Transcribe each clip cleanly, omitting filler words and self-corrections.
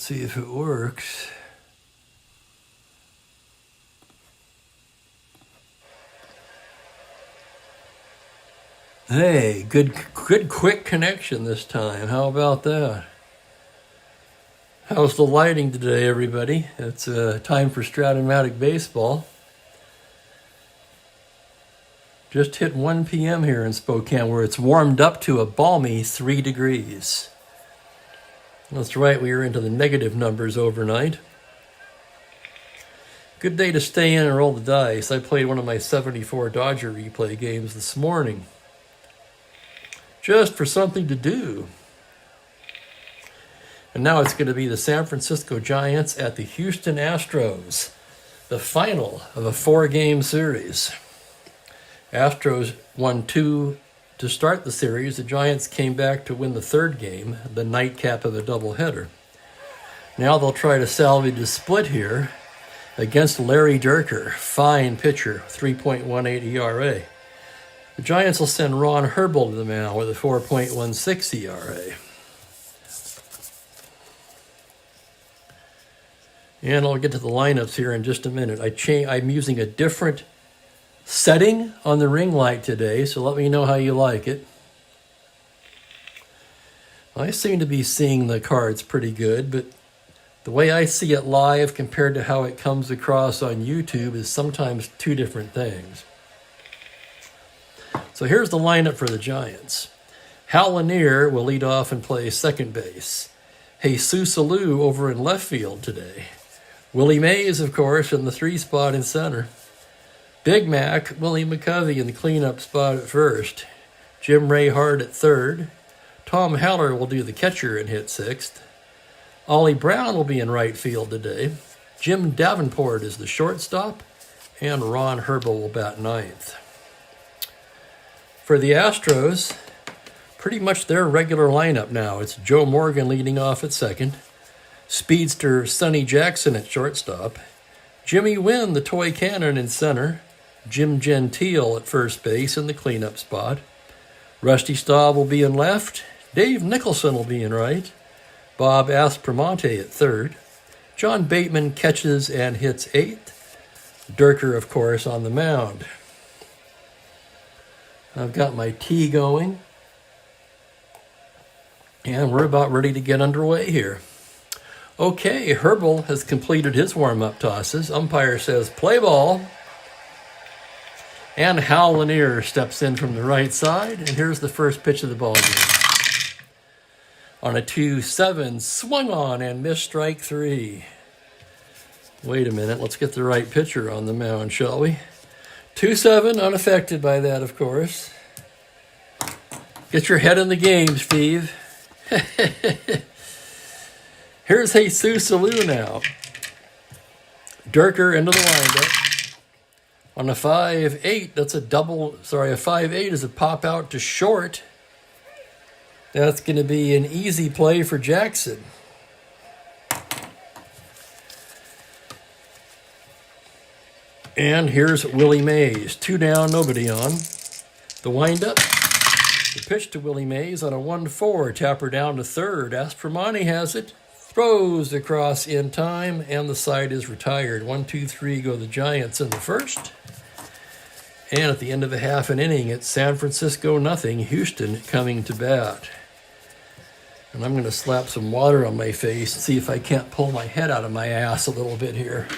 Let's see if it works. Hey, good quick connection this time. How about that? How's the lighting today, everybody? It's time for Strat-O-Matic baseball. Just hit 1 p.m. here in Spokane, where it's warmed up to a balmy 3 degrees. That's right, we were into the negative numbers overnight. Good day to stay in and roll the dice. I played one of my 74 Dodger replay games this morning, just for something to do. And now it's going to be the San Francisco Giants at the Houston Astros, the final of a 4-game series. Astros won 2 to start the series. The Giants came back to win the 3rd game, the nightcap of a doubleheader. Now they'll try to salvage a split here against Larry Dierker, fine pitcher, 3.18 ERA. The Giants will send Ron Herbel to the mound with a 4.16 ERA. And I'll get to the lineups here in just a minute. I'm using a different setting on the ring light today, so let me know how you like it. I seem to be seeing the cards pretty good, but the way I see it live compared to how it comes across on YouTube is sometimes 2 different things. So here's the lineup for the Giants. Hal Lanier will lead off and play second base. Jesus Alou over in left field today. Willie Mays, of course, in the 3 spot in center. Big Mac, Willie McCovey in the cleanup spot at first. Jim Ray Hart at third. Tom Haller will do the catcher and hit 6th. Ollie Brown will be in right field today. Jim Davenport is the shortstop. And Ron Herbel will bat 9th. For the Astros, pretty much their regular lineup now. It's Joe Morgan leading off at second. Speedster Sonny Jackson at shortstop. Jimmy Wynn, the toy cannon, in center. Jim Gentile at first base in the cleanup spot. Rusty Staub will be in left. Dave Nicholson will be in right. Bob Aspromonte at third. John Bateman catches and hits 8th. Dierker, of course, on the mound. I've got my tea going, and we're about ready to get underway here. Okay, Herbel has completed his warm-up tosses. Umpire says play ball. And Hal Lanier steps in from the right side, and here's the first pitch of the ball game. On a 2-7, swung on and missed strike 3. Wait a minute, let's get the right pitcher on the mound, shall we? 2-7, unaffected by that, of course. Get your head in the game, Steve. Here's Jesus Alou now. Dierker into the windup. On a 5-8, that's a 5-8 is a pop out to short. That's going to be an easy play for Jackson. And here's Willie Mays. 2 down, nobody on. The windup. The pitch to Willie Mays on a 1-4. Tapper down to third. Aspromonte has it. Throws across in time, and the side is retired. 1-2-3 go the Giants in the first. And at the end of the half an inning, it's San Francisco 0, Houston coming to bat. And I'm going to slap some water on my face and see if I can't pull my head out of my ass a little bit here.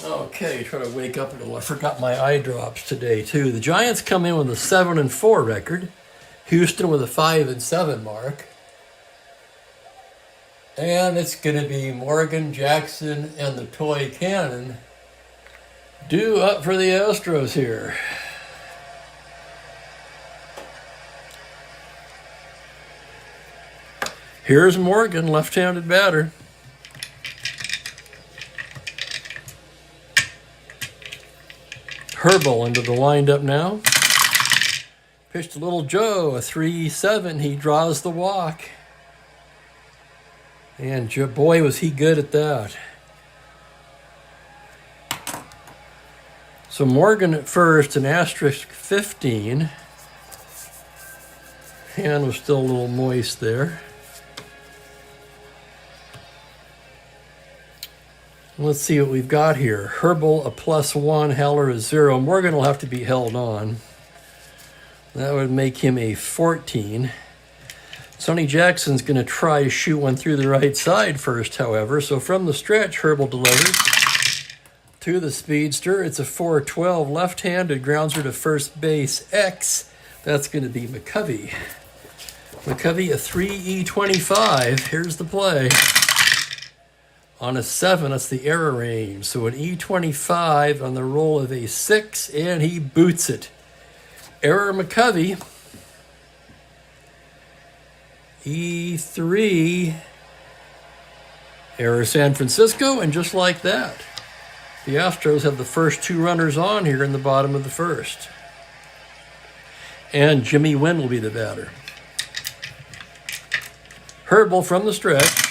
Okay, try to wake up a little. I forgot my eye drops today, too. The Giants come in with a 7-4 record. Houston with a 5-7 mark. And it's going to be Morgan, Jackson, and the toy cannon due up for the Astros here. Here's Morgan, left-handed batter. Herbal into the windup now. Pitched to Little Joe, a 3-7. He draws the walk. And boy, was he good at that. So Morgan at first, an asterisk 15. Hand was still a little moist there. Let's see what we've got here. Herbal, a +1. Heller, a 0. Morgan will have to be held on. That would make him a 14. Sonny Jackson's going to try to shoot one through the right side first, however. So from the stretch, Herbal delivers to the speedster. It's a 4-12 left-handed, grounds her to first base. X. That's going to be McCovey. McCovey, a 3E25. Here's the play. On a 7, that's the error range. So an E25 on the roll of a 6, and he boots it. Error McCovey. E3. Error San Francisco, and just like that, the Astros have the first 2 runners on here in the bottom of the first. And Jimmy Wynn will be the batter. Herbal from the stretch.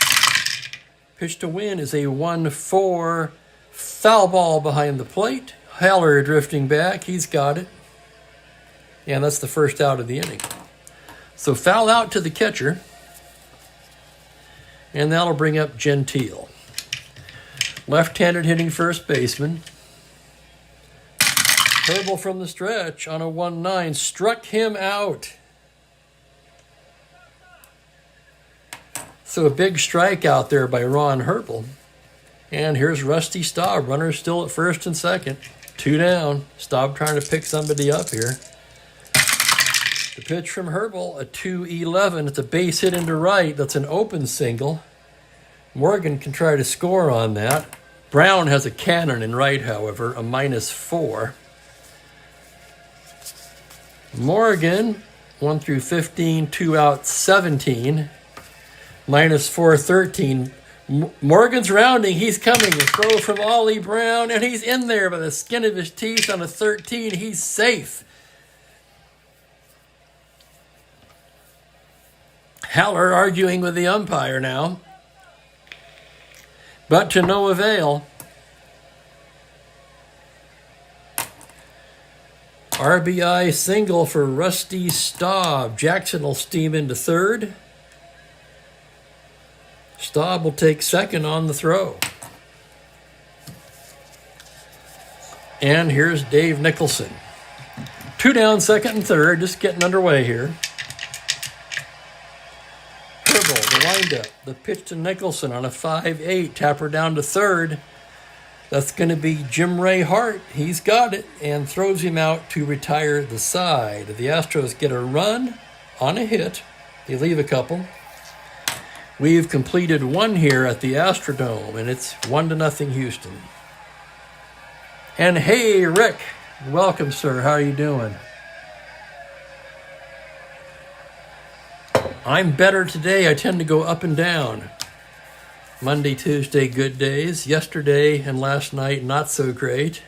Pitch to Win is a 1-4 foul ball behind the plate. Heller drifting back. He's got it. And that's the first out of the inning. So foul out to the catcher. And that'll bring up Gentile. Left-handed hitting first baseman. Herbal from the stretch on a 1-9. Struck him out. So a big strikeout there by Ron Herbal. And here's Rusty Staub. Runner still at first and second. 2 down. Staub trying to pick somebody up here. The pitch from Herbal, a 2-11. It's a base hit into right. That's an open single. Morgan can try to score on that. Brown has a cannon in right, however, a -4. Morgan, 1 through 15, 2 out, 17. -4, 13. Morgan's rounding. He's coming. A throw from Ollie Brown, and he's in there by the skin of his teeth on a 13. He's safe. Heller arguing with the umpire now, but to no avail. RBI single for Rusty Staub. Jackson will steam into third. Staub will take second on the throw. And here's Dave Nicholson. 2 down, second and third, just getting underway here. Herbal, the windup, the pitch to Nicholson on a 5-8, tapper down to third. That's going to be Jim Ray Hart. He's got it and throws him out to retire the side. The Astros get a run on a hit. They leave a couple. We've completed 1 here at the Astrodome, and it's 1-0 Houston. And hey, Rick, welcome, sir. How are you doing? I'm better today. I tend to go up and down. Monday, Tuesday, good days. Yesterday and last night, not so great.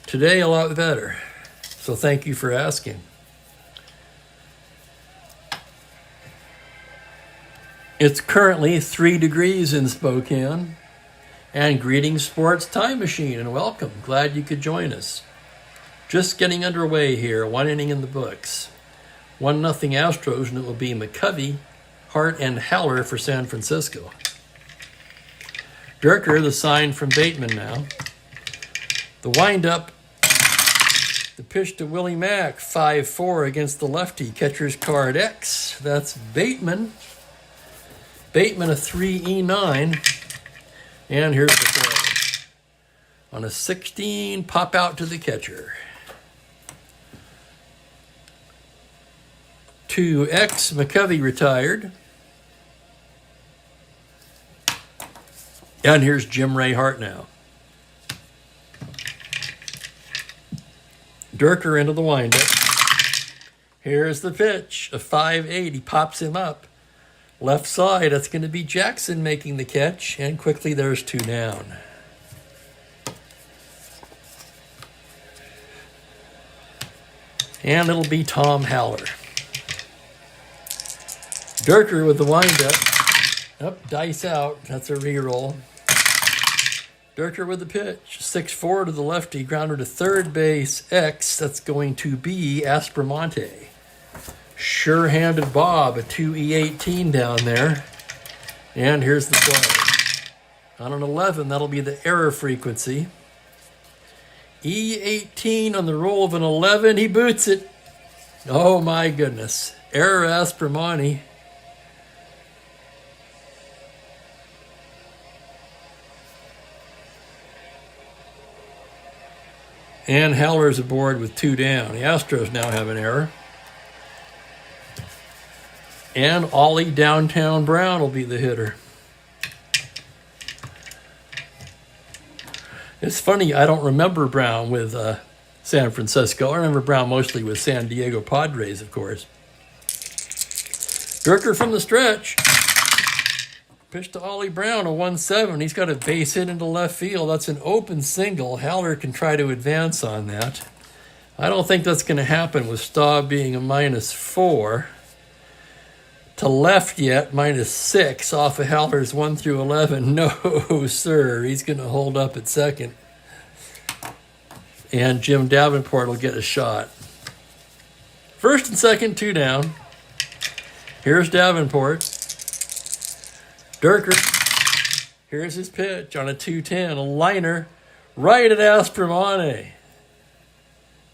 Today, a lot better. So thank you for asking. It's currently 3 degrees in Spokane. And greetings, Sports Time Machine, and welcome. Glad you could join us. Just getting underway here. 1 inning in the books. 1-0 Astros, and it will be McCovey, Hart, and Heller for San Francisco. Durker, the sign from Bateman now. The windup, the pitch to Willie Mack, 5-4 against the lefty. Catcher's card X. That's Bateman. Bateman, a 3E9. And here's the play. On a 16, pop out to the catcher. 2X, McCovey retired. And here's Jim Ray Hart now. Durker into the windup. Here's the pitch, a 5-8. He pops him up. Left side, that's going to be Jackson making the catch. And quickly there's 2 down. And it'll be Tom Haller. Durker with the windup. Up, dice out. That's a reroll. Durker with the pitch. 6-4 to the lefty. Grounder to third base. X. That's going to be Aspromonte. Sure-handed Bob. A 2E18 down there. And here's the play. On an 11, that'll be the error frequency. E18 on the roll of an 11. He boots it. Oh, my goodness. Error Aspromonte. And Haller's aboard with 2 down. The Astros now have an error. And Ollie Downtown Brown will be the hitter. It's funny, I don't remember Brown with San Francisco. I remember Brown mostly with San Diego Padres, of course. Durker from the stretch. Pitch to Ollie Brown, a 1-7. He's got a base hit into left field. That's an open single. Haller can try to advance on that. I don't think that's going to happen with Staub being a -4. To left yet, -6 off of Haller's 1 through 11. No, sir. He's going to hold up at second. And Jim Davenport will get a shot. First and second, 2 down. Here's Davenport. Durker. Here's his pitch on a 2-10. A liner right at Aspromonte.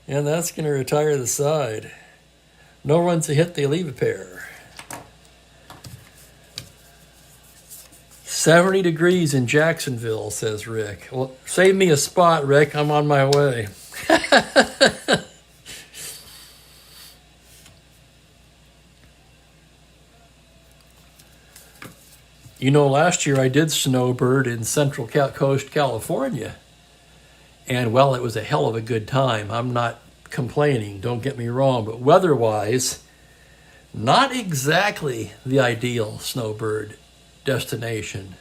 And that's going to retire the side. No runs a hit, they leave a pair. 70 degrees in Jacksonville, says Rick. Well, save me a spot, Rick. I'm on my way. You know, last year I did Snowbird in Central Coast, California. And, well, it was a hell of a good time. I'm not complaining, don't get me wrong. But weather-wise, not exactly the ideal Snowbird destination.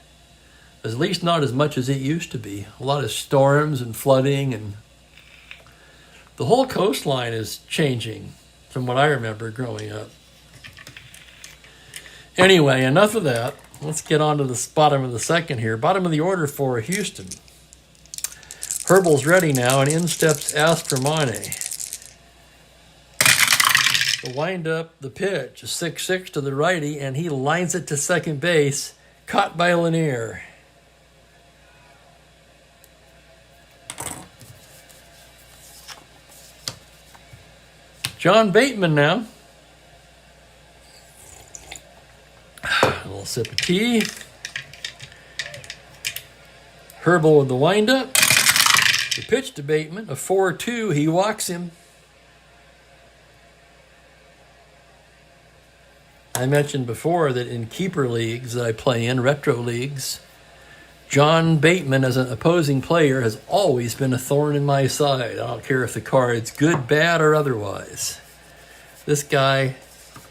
At least not as much as it used to be. A lot of storms and flooding, and the whole coastline is changing from what I remember growing up. Anyway, enough of that. Let's get on to the bottom of the second here. Bottom of the order for Houston. Herbal's ready now, and in steps Aspromonte. The windup, the pitch, a 6-6 to the righty, and he lines it to second base. Caught by Lanier. John Bateman now. A little sip of tea. Herbal with the windup. The pitch to Bateman, a 4-2. He walks him. I mentioned before that in keeper leagues that I play in, retro leagues, John Bateman as an opposing player has always been a thorn in my side. I don't care if the card's good, bad, or otherwise. This guy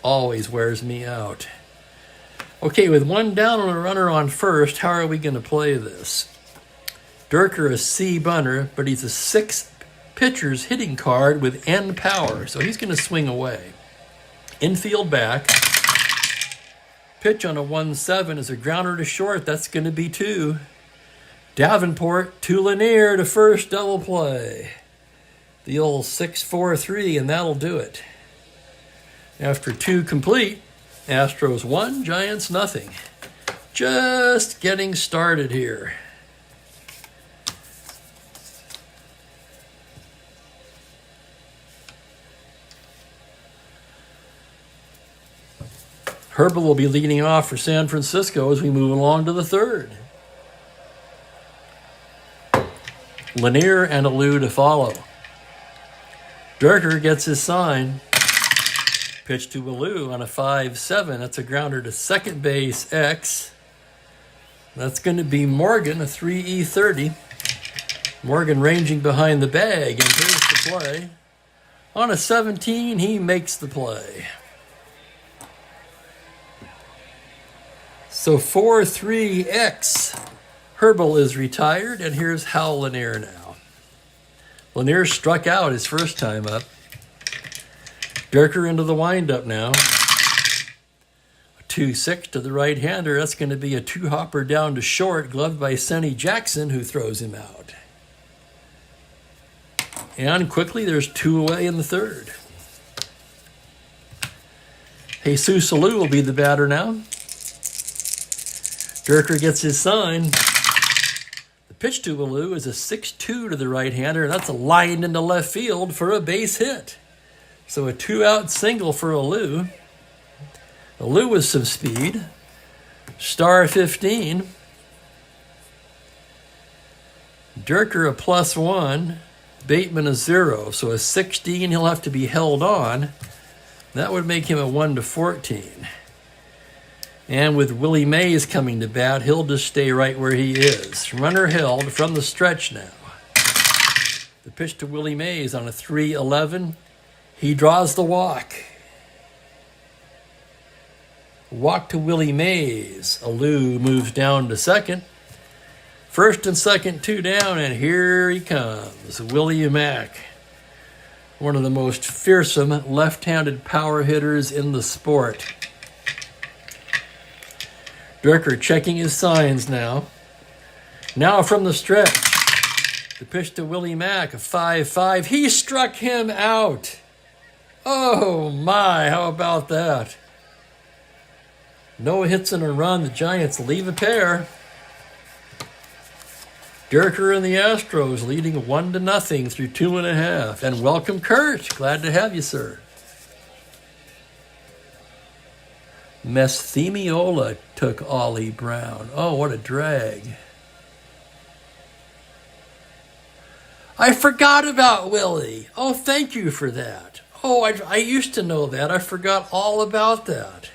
always wears me out. Okay, with 1 down and a runner on first, how are we going to play this? Durker, a C bunter, but he's a 6 pitchers hitting card with N power, so he's going to swing away. Infield back. Pitch on a 1-7 is a grounder to short. That's going to be 2. Davenport to Lanier to first, double play. The old 6-4-3, and that'll do it. After 2 complete, Astros 1, Giants nothing. Just getting started here. Herbal will be leading off for San Francisco as we move along to the third. Lanier and Alou to follow. Durker gets his sign. Pitch to Alou on a 5-7. That's a grounder to second base, X. That's going to be Morgan, a 3E30. Morgan ranging behind the bag, and here's the play. On a 17, he makes the play. So 4-3-X. Herbal is retired, and here's Hal Lanier now. Lanier struck out his first time up. Durker into the windup now. 2-6 to the right-hander. That's going to be a two-hopper down to short, gloved by Sonny Jackson, who throws him out. And quickly, there's 2 away in the third. Jesus Alou will be the batter now. Durker gets his sign. The pitch to Alou is a 6-2 to the right-hander, and that's a line into left field for a base hit. So a 2-out single for Alou. Alou with some speed. Star 15. Durker a +1. Bateman a 0. So a 16, he'll have to be held on. That would make him a 1-14. And with Willie Mays coming to bat, he'll just stay right where he is. Runner held from the stretch now. The pitch to Willie Mays on a 3-11. He draws the walk. Walk to Willie Mays. Alou moves down to second. First and second, 2 down, and here he comes, Willie Mack. One of the most fearsome left-handed power hitters in the sport. Durker checking his signs now. Now from the stretch. The pitch to Willie Mack, a 5-5. He struck him out. Oh my, how about that? No hits and a run. The Giants leave a pair. Durker and the Astros leading 1-0 through 2.5. And welcome, Kurt. Glad to have you, sir. Mesthemiola took Ollie Brown. Oh, what a drag. I forgot about Willie. Oh, thank you for that. Oh, I used to know that. I forgot all about that.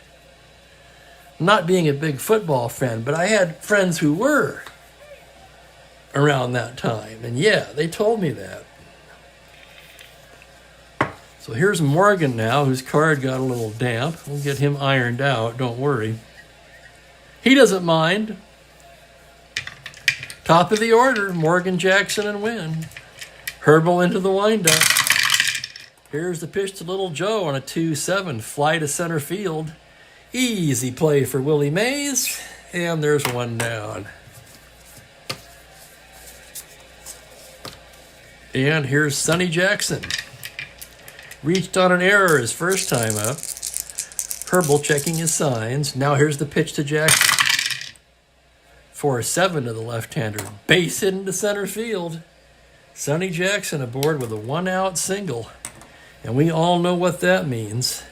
Not being a big football fan, but I had friends who were around that time. And yeah, they told me that. So here's Morgan now, whose card got a little damp. We'll get him ironed out, don't worry. He doesn't mind. Top of the order, Morgan, Jackson, and Wynn. Herbal into the windup. Here's the pitch to Little Joe on a 2-7. Fly to center field. Easy play for Willie Mays. And there's 1 down. And here's Sonny Jackson. Reached on an error his first time up. Herbal checking his signs. Now here's the pitch to Jackson. 4-7 to the left-hander. Base hit into center field. Sonny Jackson aboard with a 1-out single. And we all know what that means.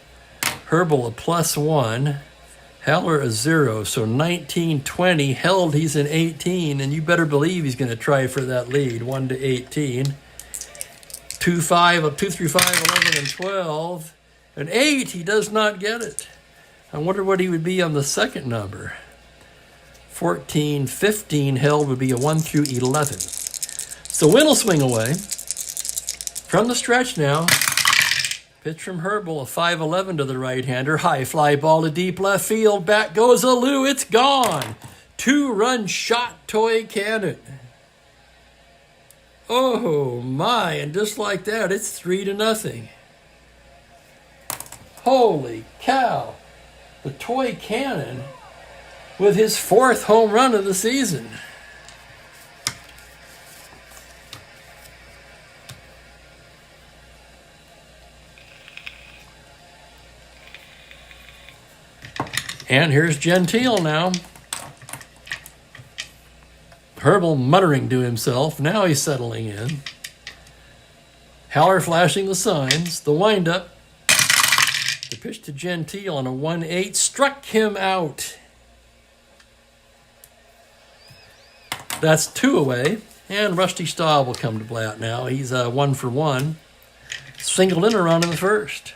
Herbal a +1. Haller a 0. So 19-20. Held, he's in 18. And you better believe he's going to try for that lead. 1-18. 2 through 5, 11, and 12. An 8, he does not get it. I wonder what he would be on the second number. 14, 15 held would be a 1 through 11. So Wynn will swing away. From the stretch now. Pitch from Herbal, a 5-11 to the right-hander. High fly ball to deep left field. Back goes Alou. It's gone. 2-run shot, toy cannon. Oh my, and just like that, it's 3-0. Holy cow. The toy cannon with his 4th home run of the season. And here's Gentile now. Herbal muttering to himself. Now he's settling in. Haller flashing the signs. The windup. The pitch to Gentile on a 1-8. Struck him out. That's 2 away. And Rusty Staub will come to bat now. He's 1 for 1. Singled in a run in the first.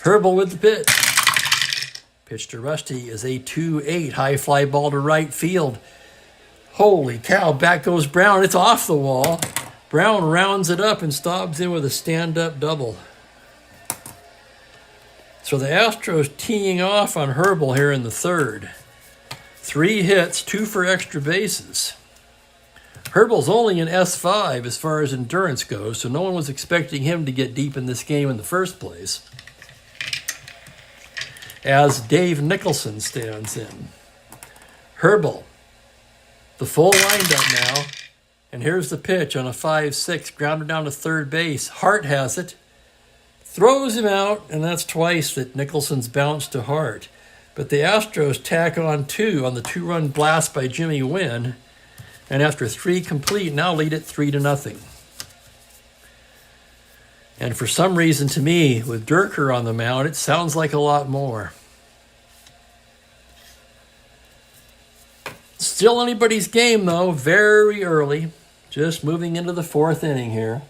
Herbal with the pitch. Pitch to Rusty is a 2-8. High fly ball to right field. Holy cow, back goes Brown. It's off the wall. Brown rounds it up and Staub's in with a stand-up double. So the Astros teeing off on Herbal here in the third. 3 hits, 2 for extra bases. Herbal's only in S5 as far as endurance goes, so no one was expecting him to get deep in this game in the first place. As Dave Nicholson stands in. Herbal, the full windup now, and here's the pitch on a 5-6, grounded down to third base. Hart has it, throws him out, and that's twice that Nicholson's bounced to Hart. But the Astros tack on 2 on the 2-run blast by Jimmy Wynn, and after 3 complete, now lead it 3-0. And for some reason, to me, with Durker on the mound, it sounds like a lot more. Still anybody's game, though, very early. Just moving into the 4th inning here.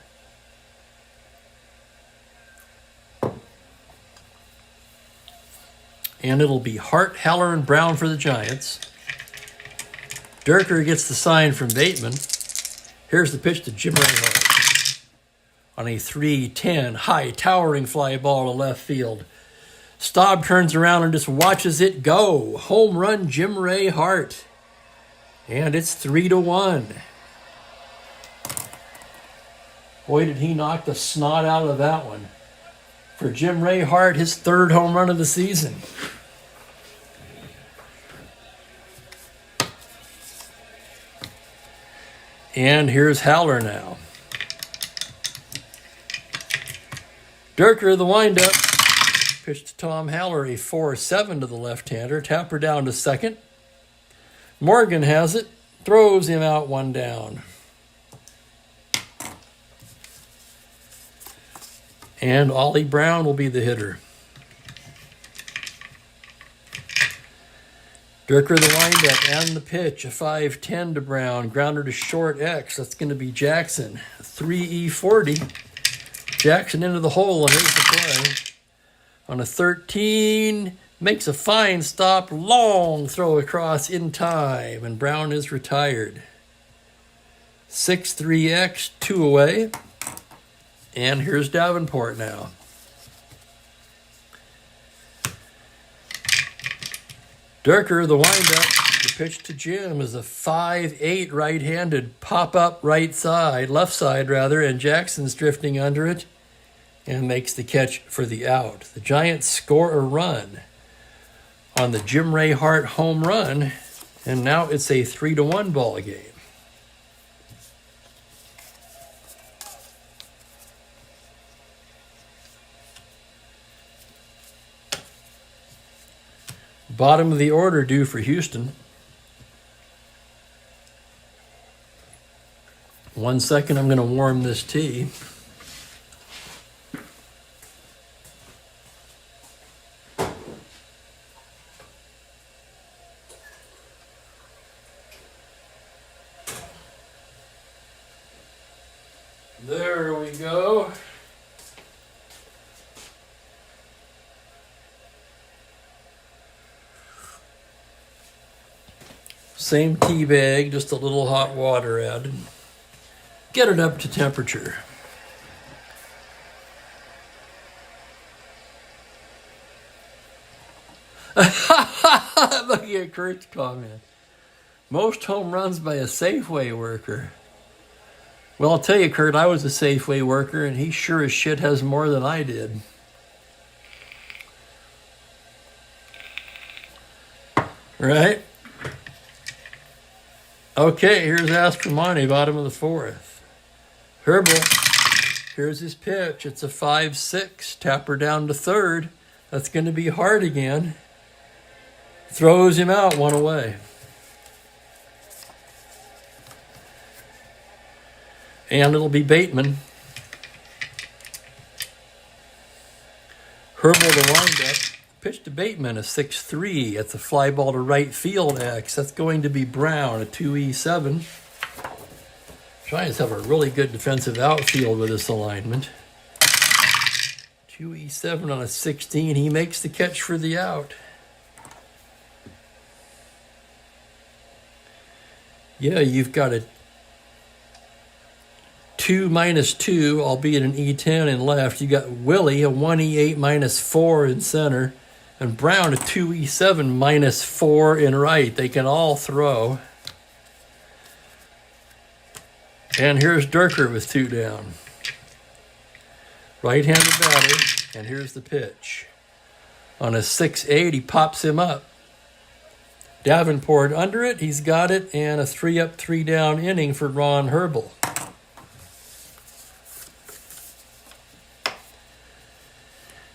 And it'll be Hart, Haller, and Brown for the Giants. Durker gets the sign from Bateman. Here's the pitch to Jim Ray Hart. On a 3-10, high, towering fly ball to left field. Staub turns around and just watches it go. Home run, Jim Ray Hart. And it's 3-1. Boy, did he knock the snot out of that one. For Jim Ray Hart, his 3rd home run of the season. And here's Haller now. Durker, the windup. Pitch to Tom Haller, a 4-7 to the left-hander. Tapper down to second. Morgan has it. Throws him out 1 down. And Ollie Brown will be the hitter. Durker the windup and the pitch. A 5-10 to Brown. Grounder to short X. That's going to be Jackson. 3E40. Jackson into the hole, and here's the play. On a 13, makes a fine stop. Long throw across in time, and Brown is retired. 6-3X, 2 away. And here's Davenport now. Durker, the windup. The pitch to Jim is a 5-8 right-handed pop-up right side, left side rather, and Jackson's drifting under it and makes the catch for the out. The Giants score a run on the Jim Ray Hart home run, and now it's a 3-1 ball game. Bottom of the order due for Houston. 1 second, I'm going to warm this tea. There we go. Same tea bag, just a little hot water added. Get it up to temperature. Look at Kurt's comment. Most home runs by a Safeway worker. Well, I'll tell you, Kurt, I was a Safeway worker, and he sure as shit has more than I did. Right? Okay, here's Astromonte, bottom of the 4th. Herbal, here's his pitch. It's a 5-6, tapper down to third. That's going to be Hart again. Throws him out 1 away. And it'll be Bateman. Herbal the windup. Pitch to Bateman, a 6-3. It's a fly ball to right field X. That's going to be Brown, a 2E7. Giants have a really good defensive outfield with this alignment. 2E7 on a 16. He makes the catch for the out. Yeah, you've got a 2-2, albeit an E10 in left. You got Willie, a 1E8 -4 in center, and Brown, a 2E7 -4 in right. They can all throw. And here's Durker with 2 down. Right-handed batter, and here's the pitch. On a 6-8, he pops him up. Davenport under it, he's got it, and a 3-up, 3-down inning for Ron Herbel.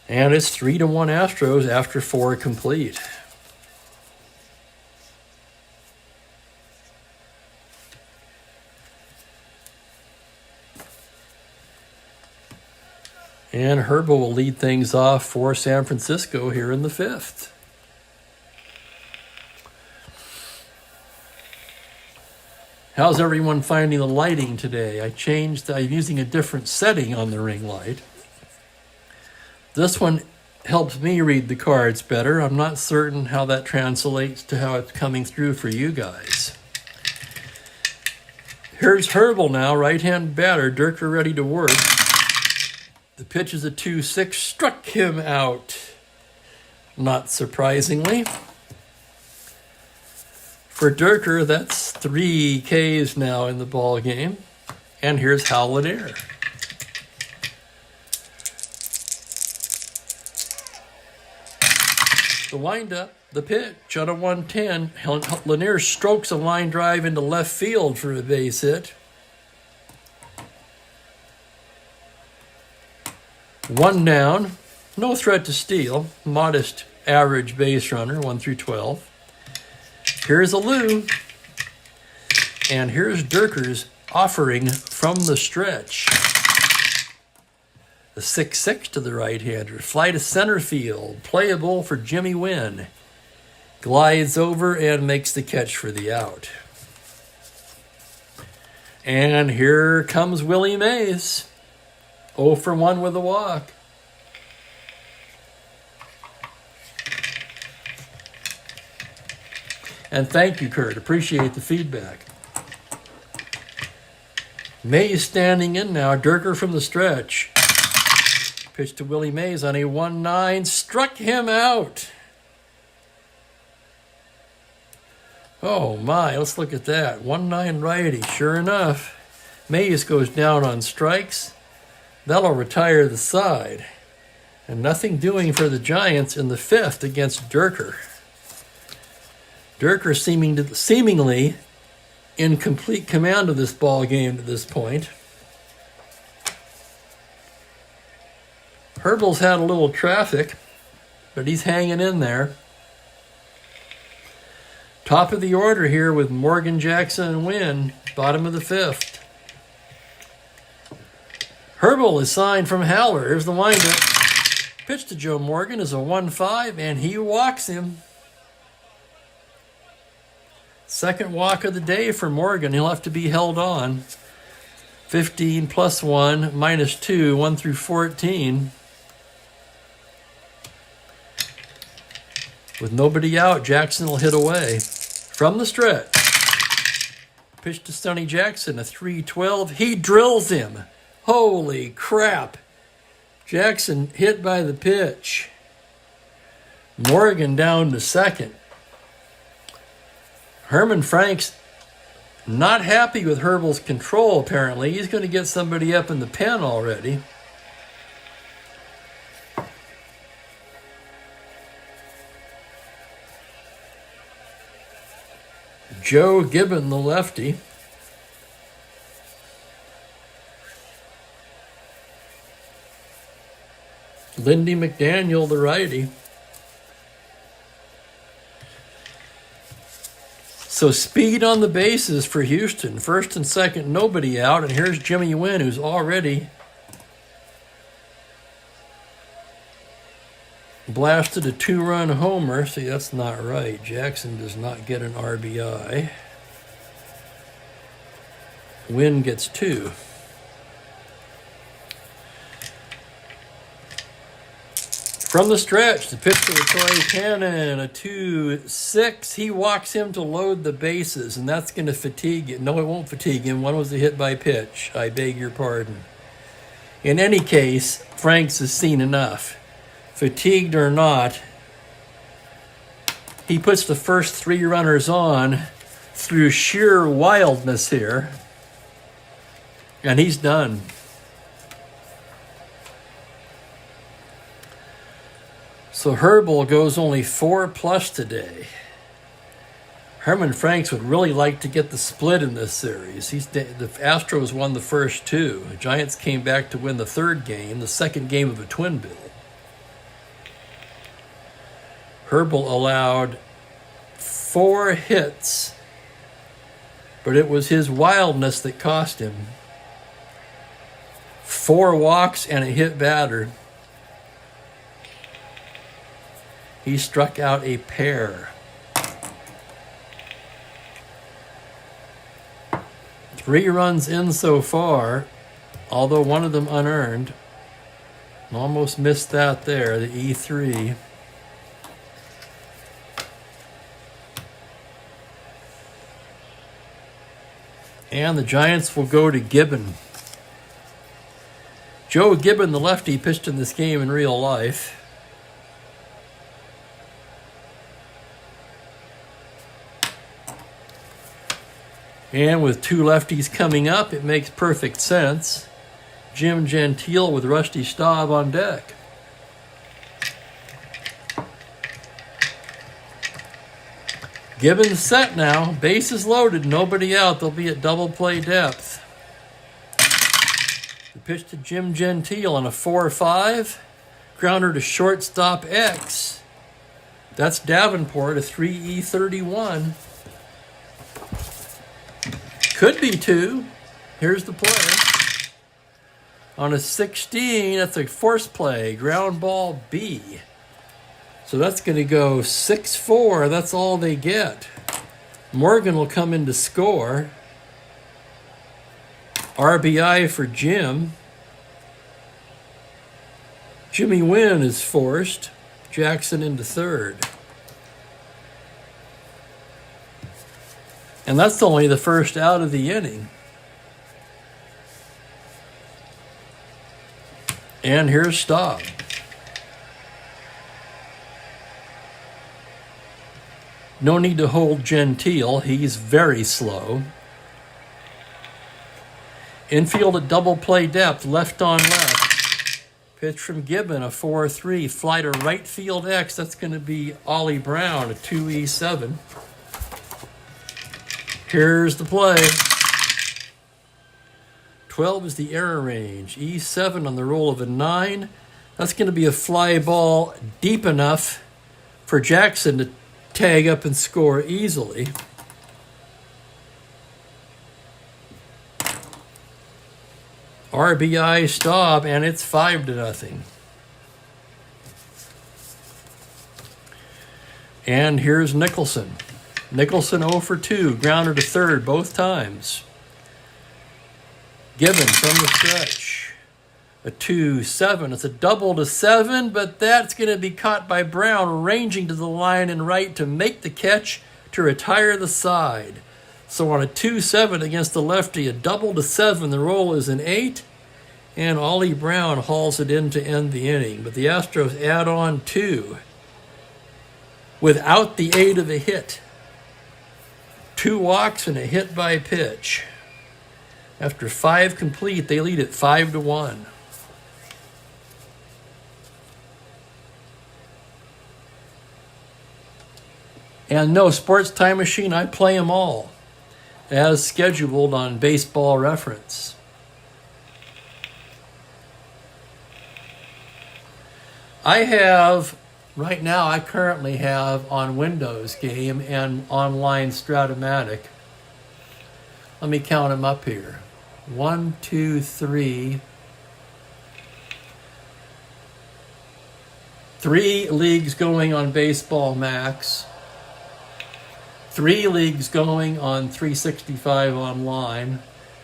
And it's 3-1 Astros after 4 complete. And Herbel will lead things off for San Francisco here in the 5th. How's everyone finding the lighting today? I'm using a different setting on the ring light. This one helps me read the cards better. I'm not certain how that translates to how it's coming through for you guys. Here's Herbel now, right-hand batter. Durker ready to work. The pitch is a 2-6, struck him out. Not surprisingly. For Durker, that's 3 Ks now in the ball game. And here's Hal Lanier. The windup, the pitch on a 1-10. Lanier strokes a line drive into left field for a base hit. 1 down, no threat to steal. Modest average base runner, 1 through 12. Here's Alou. And here's Durker's offering from the stretch. The 6-6 to the right-hander. Fly to center field. Playable for Jimmy Wynn. Glides over and makes the catch for the out. And here comes Willie Mays. 0 for 1 with a walk. And thank you, Kurt. Appreciate the feedback. Mays standing in now. Durker from the stretch. Pitch to Willie Mays on a 1-9. Struck him out. Oh, my. Let's look at that. 1-9 righty. Sure enough. Mays goes down on strikes. That'll retire the side. And nothing doing for the Giants in the 5th against Durker. Durker seemingly in complete command of this ball game to this point. Herbel's had a little traffic, but he's hanging in there. Top of the order here with Morgan, Jackson, and Wynn. Bottom of the 5th. Herbel is signed from Haller. Here's the windup. Pitch to Joe Morgan is a 1-5, and he walks him. Second walk of the day for Morgan. He'll have to be held on. 15 plus 1 minus 2, 1 through 14. With nobody out, Jackson will hit away. From the stretch. Pitch to Sonny Jackson, a 3-12. He drills him. Holy crap. Jackson hit by the pitch. Morgan down to second. Herman Frank's not happy with Herbel's control, apparently. He's going to get somebody up in the pen already. Joe Gibbon, the lefty. Lindy McDaniel, the righty. So speed on the bases for Houston. First and second, nobody out. And here's Jimmy Wynn, who's already blasted a 2-run homer. See, that's not right. Jackson does not get an RBI. Wynn gets 2. From the stretch, the pitch to Troy Cannon, a 2-6. He walks him to load the bases, and that's going to fatigue him. No, it won't fatigue him. One was a hit by pitch. I beg your pardon. In any case, Franks has seen enough. Fatigued or not, he puts the first 3 runners on through sheer wildness here. And he's done. So Herbal goes only 4+ today. Herman Franks would really like to get the split in this series. The Astros won the first 2. The Giants came back to win the 3rd game, the 2nd game of a twin bill. Herbal allowed 4 hits, but it was his wildness that cost him. 4 walks and a hit batter. He struck out a pair. 3 runs in so far, although one of them unearned. Almost missed that there, the E3. And the Giants will go to Gibbon. Joe Gibbon, the lefty, pitched in this game in real life. And with 2 lefties coming up, it makes perfect sense. Jim Gentile with Rusty Staub on deck. Gibbons set now. Bases loaded. Nobody out. They'll be at double play depth. The pitch to Jim Gentile on a 4-5. Grounder to shortstop X. That's Davenport, a 3E31. Could be 2. Here's the play. On a 16, that's a force play. Ground ball B. So that's going to go 6-4. That's all they get. Morgan will come in to score. RBI for Jim. Jimmy Wynn is forced. Jackson into 3rd. And that's only the first out of the inning. And here's Staub. No need to hold Gentile. He's very slow. Infield at double play depth, left on left. Pitch from Gibbon, a 4-3. Fly to right field X. That's going to be Ollie Brown, a 2E7. Here's the play. 12 is the error range. E7 on the roll of a 9. That's going to be a fly ball deep enough for Jackson to tag up and score easily. RBI Staub, and it's 5-0. And here's Nicholson. Nicholson 0 for 2, grounder to 3rd both times. Gibbon from the stretch. A 2-7. It's a double to 7, but that's going to be caught by Brown, ranging to the line and right to make the catch to retire the side. So on a 2-7 against the lefty, a double to 7, the roll is an 8, and Ollie Brown hauls it in to end the inning. But the Astros add on 2 without the aid of a hit. 2 walks and a hit by pitch. After 5 complete, they lead at 5-1. And no, Sports Time Machine, I play them all as scheduled on Baseball Reference. Right now, I currently have on Windows Game and online Strat-O-Matic. Let me count them up here. 1, 2, 3. 3 leagues going on Baseball Max. 3 leagues going on 365 online.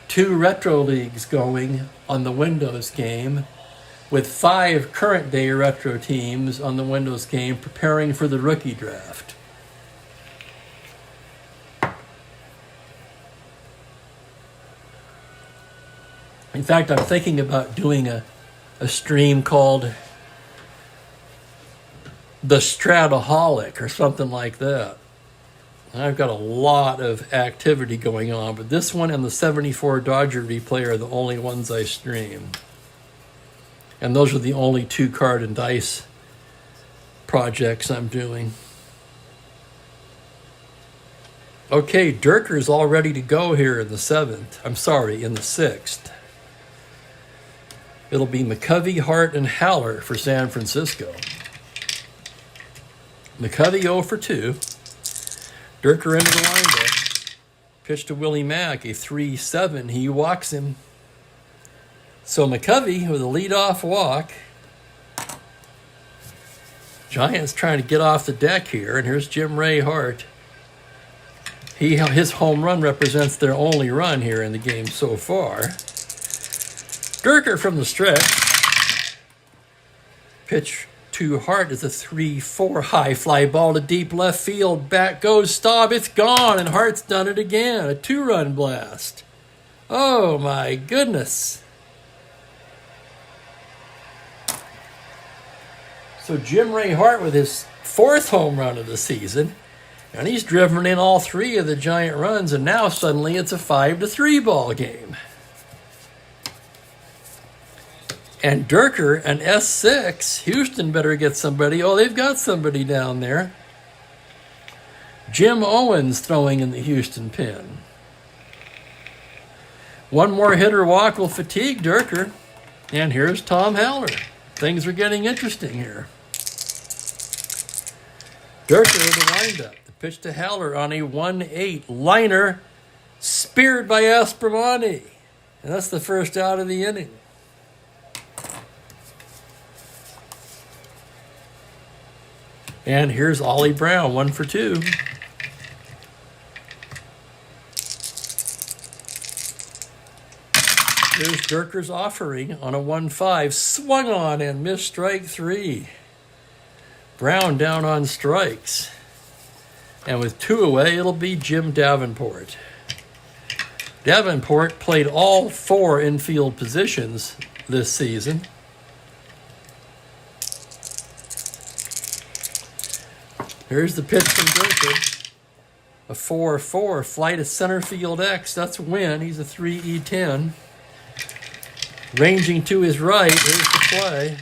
2 retro leagues going on the Windows Game, with 5 current day retro teams on the Windows Game preparing for the rookie draft. In fact, I'm thinking about doing a stream called The Strat-O-Holic or something like that, I've got a lot of activity going on, but this one and the 74 Dodger replay are the only ones I stream. And those are the only 2 card and dice projects I'm doing. Okay, Durker's all ready to go here in the 7th. I'm sorry, in the 6th. It'll be McCovey, Hart, and Haller for San Francisco. McCovey 0 for 2. Durker into the windup. Pitch to Willie Mack, a 3-7. He walks him. So McCovey with a leadoff walk. Giants trying to get off the deck here, and here's Jim Ray Hart. His home run represents their only run here in the game so far. Durker from the stretch. Pitch to Hart is a 3-4 high fly ball to deep left field. Back goes Staub. It's gone, and Hart's done it again. A 2-run blast. Oh, my goodness. So Jim Ray Hart with his 4th home run of the season. And he's driven in all 3 of the Giant runs, and now suddenly it's a 5-3 ball game. And Durker, an S6. Houston better get somebody. Oh, they've got somebody down there. Jim Owens throwing in the Houston pen. One more hitter walk will fatigue Durker. And here's Tom Haller. Things are getting interesting here. Durker with the windup. The pitch to Haller on a 1-8 liner. Speared by Aspromonte. And that's the first out of the inning. And here's Ollie Brown, 1 for 2. Here's Durker's offering on a 1-5. Swung on and missed strike 3. Brown down on strikes. And with 2 away, it'll be Jim Davenport. Davenport played all 4 infield positions this season. Here's the pitch from Durker. A 4-4 fly to center field X. That's Wynn. He's a 3-E10. Ranging to his right. Here's the play.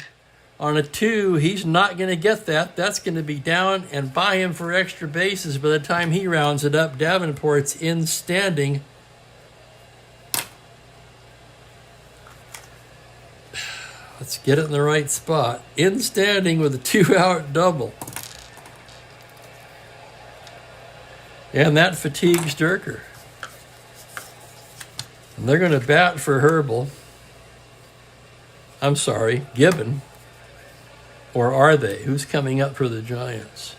On a 2, he's not going to get that. That's going to be down and by him for extra bases. By the time he rounds it up, Davenport's in standing. Let's get it in the right spot. In standing with a 2-out double. And that fatigues Durker. And they're going to bat for Gibbon. Or are they? Who's coming up for the Giants?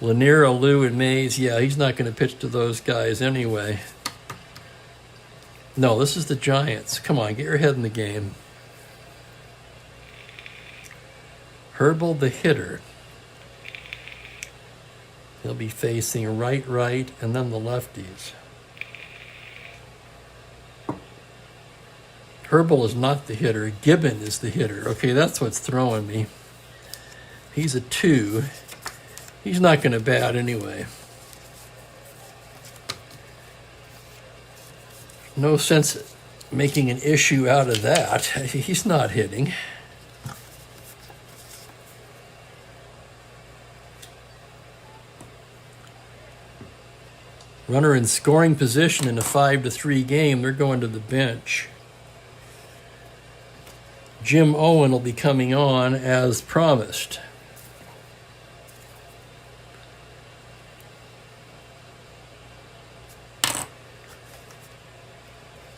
Lanier, Alou, and Mays. Yeah, he's not going to pitch to those guys anyway. No, this is the Giants. Come on, get your head in the game. Herbal, the hitter. He'll be facing right, and then the lefties. Herbal is not the hitter. Gibbon is the hitter. Okay, that's what's throwing me. He's a 2. He's not going to bat anyway. No sense making an issue out of that. He's not hitting. Runner in scoring position in a 5-3 game. They're going to the bench. Jim Owen will be coming on as promised.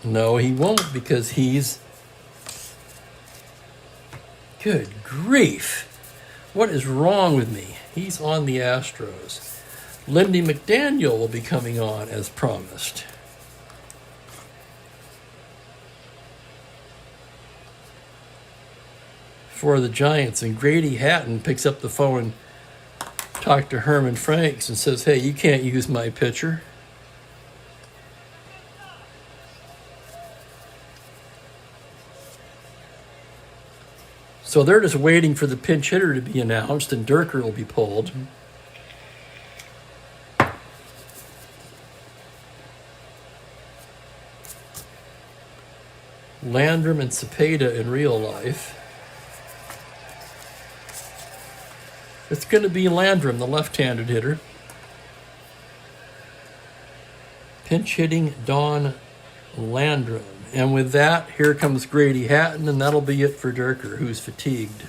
No, he won't because he's... Good grief. What is wrong with me? He's on the Astros. Lindy McDaniel will be coming on as promised. For the Giants, and Grady Hatton picks up the phone, talks to Herman Franks, and says, hey, you can't use my pitcher. So they're just waiting for the pinch hitter to be announced, and Durker will be pulled. Landrum and Cepeda in real life. It's going to be Landrum, the left-handed hitter. Pinch hitting Don Landrum. And with that, here comes Grady Hatton, and that'll be it for Durker, who's fatigued.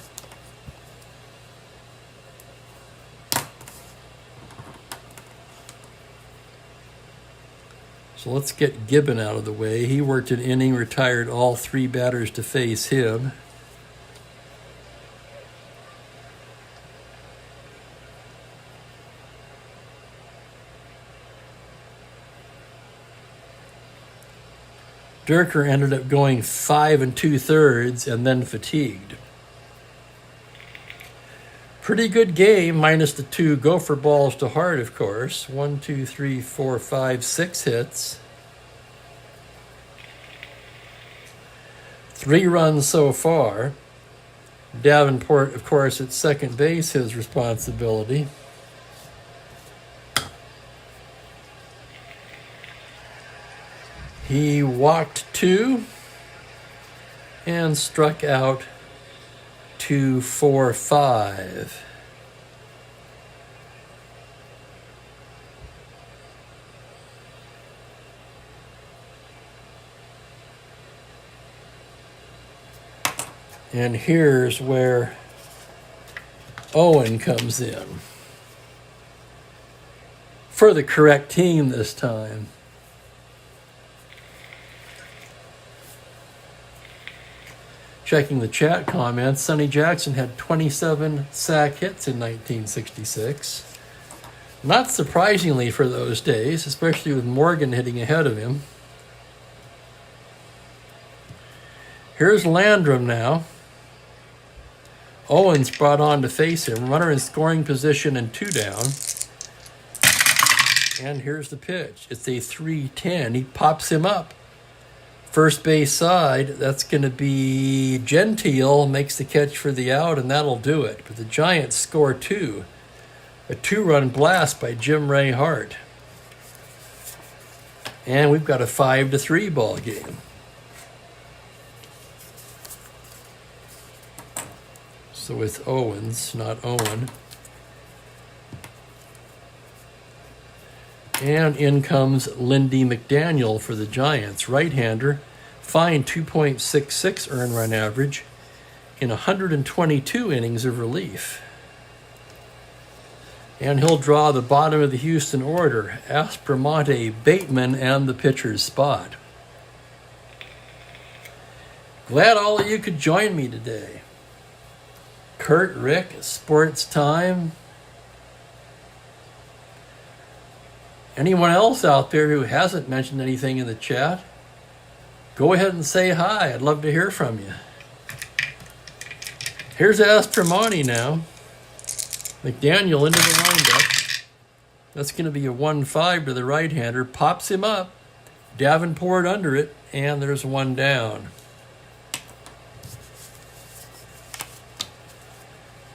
So let's get Gibbon out of the way. He worked an inning, retired all 3 batters to face him. Durker ended up going 5 2/3 and then fatigued. Pretty good game, minus the 2 gopher balls to Hart, of course. 1, 2, 3, 4, 5, 6 hits. 3 runs so far. Davenport, of course, at second base, his responsibility. He walked 2 and struck out 2, 4, 5. And here's where Owen comes in. For the correct team this time. Checking the chat comments, Sonny Jackson had 27 sack hits in 1966. Not surprisingly for those days, especially with Morgan hitting ahead of him. Here's Landrum now. Owens brought on to face him. Runner in scoring position and 2 down. And here's the pitch. It's a 3-10. He pops him up. First base side, that's going to be Gentile, makes the catch for the out, and that'll do it. But the Giants score 2. A 2-run blast by Jim Ray Hart. And we've got a 5-3 ball game. So it's Owens, not Owen. And in comes Lindy McDaniel for the Giants, right-hander, fine 2.66 earned run average in 122 innings of relief. And he'll draw the bottom of the Houston order, Aspromonte, Bateman, and the pitcher's spot. Glad all of you could join me today. Kurt, Rick, Sports Time. Anyone else out there who hasn't mentioned anything in the chat, go ahead and say hi. I'd love to hear from you. Here's Astromonte now. McDaniel into the windup. That's going to be a 1-5 to the right-hander. Pops him up. Davenport under it, and there's 1 down.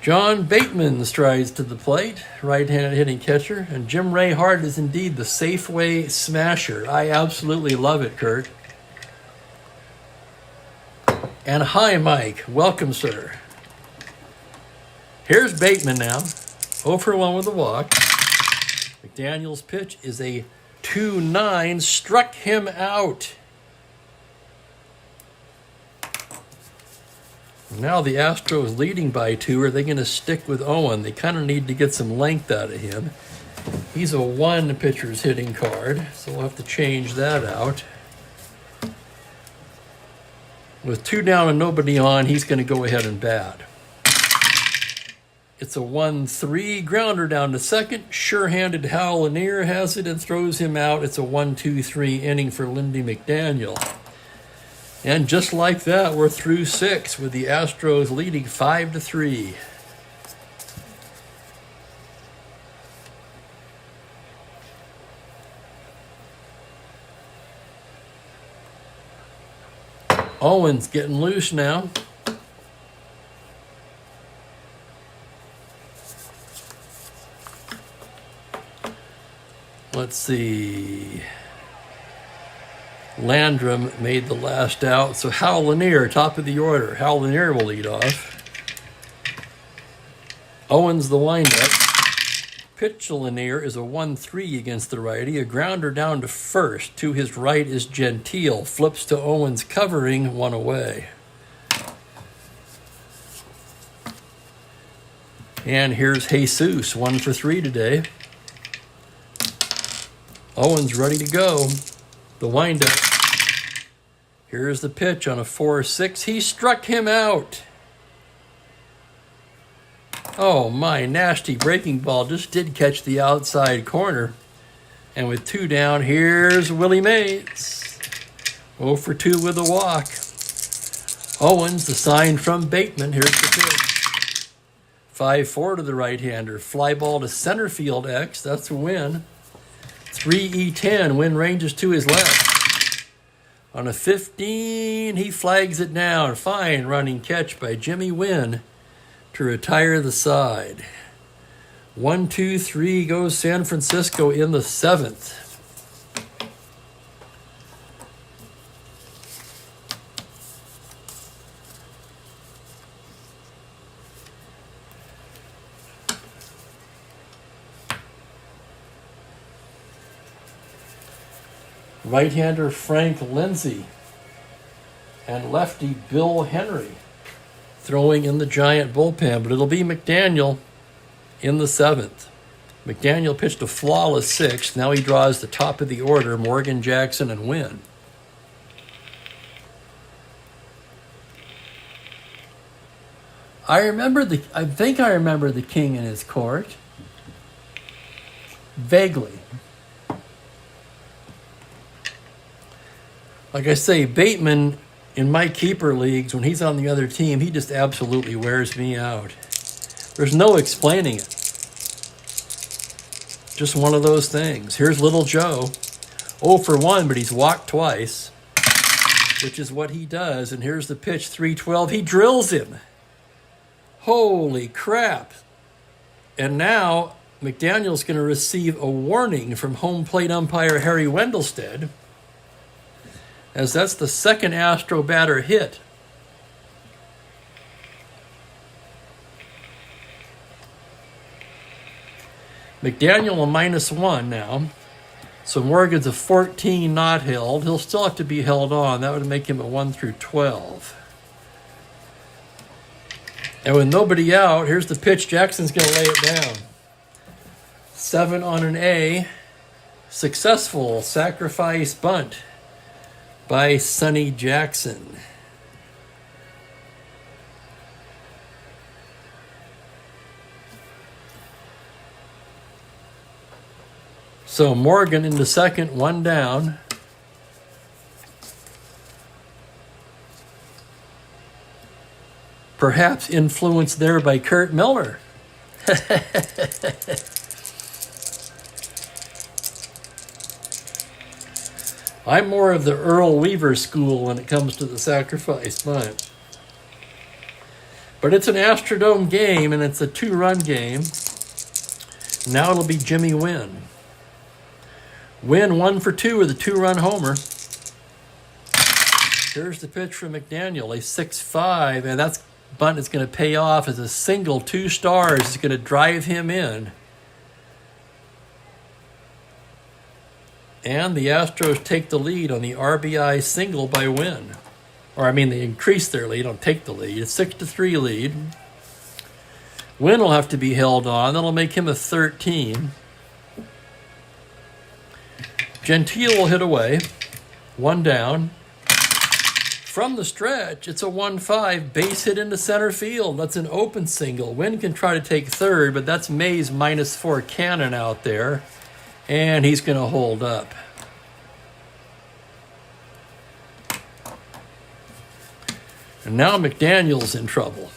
John Bateman strides to the plate, right-handed hitting catcher, and Jim Ray Hart is indeed the Safeway smasher. I absolutely love it, Kurt. And hi, Mike. Welcome, sir. Here's Bateman now. 0 for 1 with a walk. McDaniel's pitch is a 2-9. Struck him out. Now the Astros leading by 2. Are they going to stick with Owen? They kind of need to get some length out of him. He's a 1 pitcher's hitting card, so we'll have to change that out. With 2 down and nobody on, he's going to go ahead and bat. It's a 1-3 grounder down to second. Sure-handed Hal Lanier has it and throws him out. It's a 1-2-3 inning for Lindy McDaniel. And just like that, we're through 6 with the Astros leading 5-3. Owens getting loose now. Let's see. Landrum made the last out. So Hal Lanier, top of the order. Hal Lanier will lead off. Owens the windup. Pitch to Lanier is a 1-3 against the righty. A grounder down to first. To his right is Gentile. Flips to Owens covering, one away. And here's Jesus, 1 for 3 today. Owens ready to go. The windup. Here's the pitch on a 4-6. He struck him out. Oh my, nasty breaking ball just did catch the outside corner. And with 2 down, here's Willie Mays. 0 for 2 with a walk. Owens, the sign from Bateman. Here's the pitch. 5-4 to the right-hander. Fly ball to center field X. That's a win. 3-E-10. Win ranges to his left. On a 15, he flags it down. Fine running catch by Jimmy Wynn to retire the side. 1-2-3 goes San Francisco in the 7th. Right-hander Frank Lindsay and lefty Bill Henry throwing in the Giant bullpen, but it'll be McDaniel in the 7th. McDaniel pitched a flawless 6th. Now he draws the top of the order, Morgan, Jackson, and Wynn. I think I remember the king in his court. Vaguely. Like I say, Bateman, in my keeper leagues, when he's on the other team, he just absolutely wears me out. There's no explaining it. Just one of those things. Here's Little Joe. 0 for 1, but he's walked twice, which is what he does. And here's the pitch, 3-12. He drills him. Holy crap. And now McDaniel's going to receive a warning from home plate umpire Harry Wendelstead, as that's the second Astro batter hit. McDaniel a -1 now. So Morgan's a 14 not held. He'll still have to be held on. That would make him a 1 through 12. And with nobody out, here's the pitch. Jackson's going to lay it down. 7 on an A. Successful sacrifice bunt by Sonny Jackson. So Morgan in the second, 1 down. Perhaps influenced there by Kurt Miller. I'm more of the Earl Weaver school when it comes to the sacrifice bunt. But it's an Astrodome game, and it's a 2-run game. Now it'll be Jimmy Wynn. Wynn 1 for 2 with a 2-run homer. Here's the pitch from McDaniel, a 6-5, and that's bunt is going to pay off as a single, 2 stars. It's going to drive him in. And the Astros take the lead on the RBI single by Wynn. Or, they increase their lead, don't take the lead. It's 6-3 lead. Wynn will have to be held on. That'll make him a 13. Gentile will hit away. 1 down. From the stretch, it's a 1-5 base hit into center field. That's an open single. Wynn can try to take third, but that's Mays -4 cannon out there. And he's going to hold up. And now McDaniel's in trouble.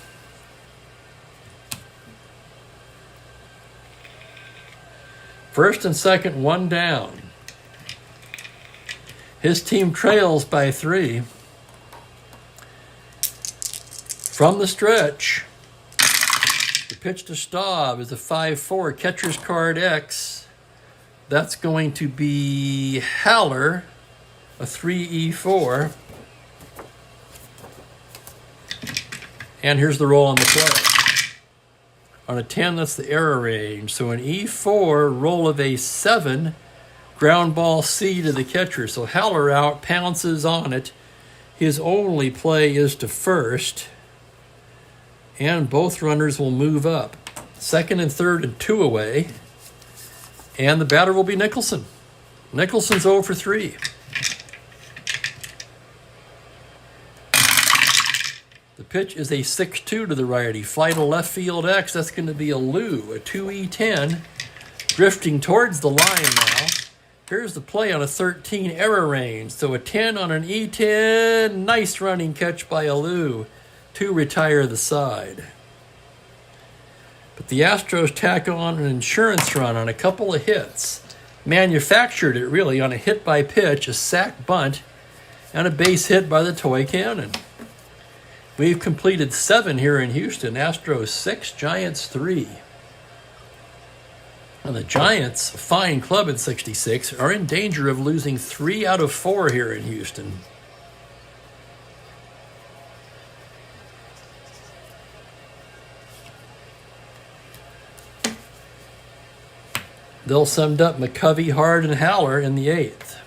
First and second, 1 down. His team trails by 3. From the stretch, the pitch to Staub is a 5-4 catcher's card X. That's going to be Haller. a 3E4. And here's the roll on the play. On a 10, that's the error range. So an E4, roll of a 7, ground ball C to the catcher. So Haller out, pounces on it. His only play is to first. And both runners will move up. Second and third and 2 away. And the batter will be Nicholson. Nicholson's 0 for 3. The pitch is a 6-2 to the righty. Fly to left field X. That's going to be a Lou, a 2E10. Drifting towards the line now. Here's the play on a 13 error range. So a 10 on an E10. Nice running catch by a Lou to retire the side. But the Astros tack on an insurance run on a couple of hits. Manufactured it really on a hit by pitch, a sac bunt, and a base hit by the toy cannon. We've completed 7 here in Houston. Astros 6, Giants 3. And the Giants, a fine club at 66, are in danger of losing 3 out of 4 here in Houston. They'll summed up McCovey, Hard, and Haller in the 8th.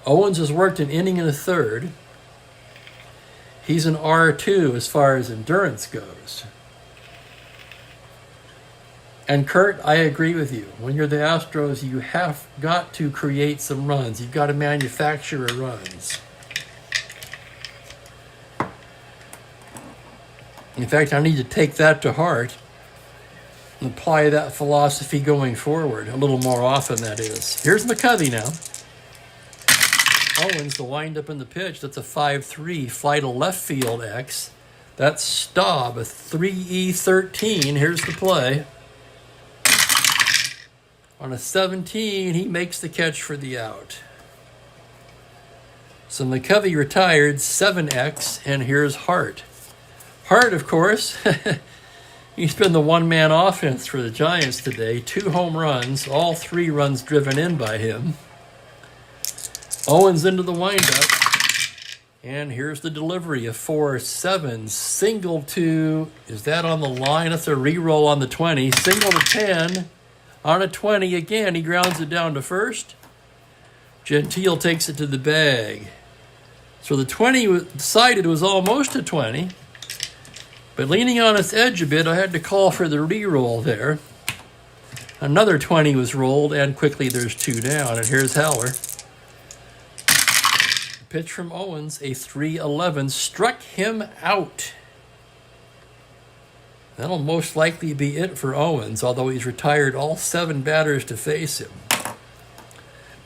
Owens has worked an inning and a third. He's an R2 as far as endurance goes. And Kurt, I agree with you. When you're the Astros, you have got to create some runs. You've got to manufacture runs. In fact, I need to take that to heart and apply that philosophy going forward a little more often, that is. Here's McCovey now. Owens, the windup in the pitch. That's a 5-3, fly to left field X. That's Staub, a 3E13. Here's the play. On a 17, he makes the catch for the out. So McCovey retired, 7X, and here's Hart. Hart, of course, he's been the one-man offense for the Giants today. 2 home runs, all 3 runs driven in by him. Owens into the windup. And here's the delivery, a 4-7. Single to, is that on the line? That's a re-roll on the 20. Single to 10. On a 20 again, he grounds it down to first. Gentile takes it to the bag. So the 20 decided was almost a 20. But leaning on its edge a bit, I had to call for the re-roll there. Another 20 was rolled, and quickly there's 2 down. And here's Haller. Pitch from Owens, a 3-11, struck him out. That'll most likely be it for Owens, although he's retired all 7 batters to face him.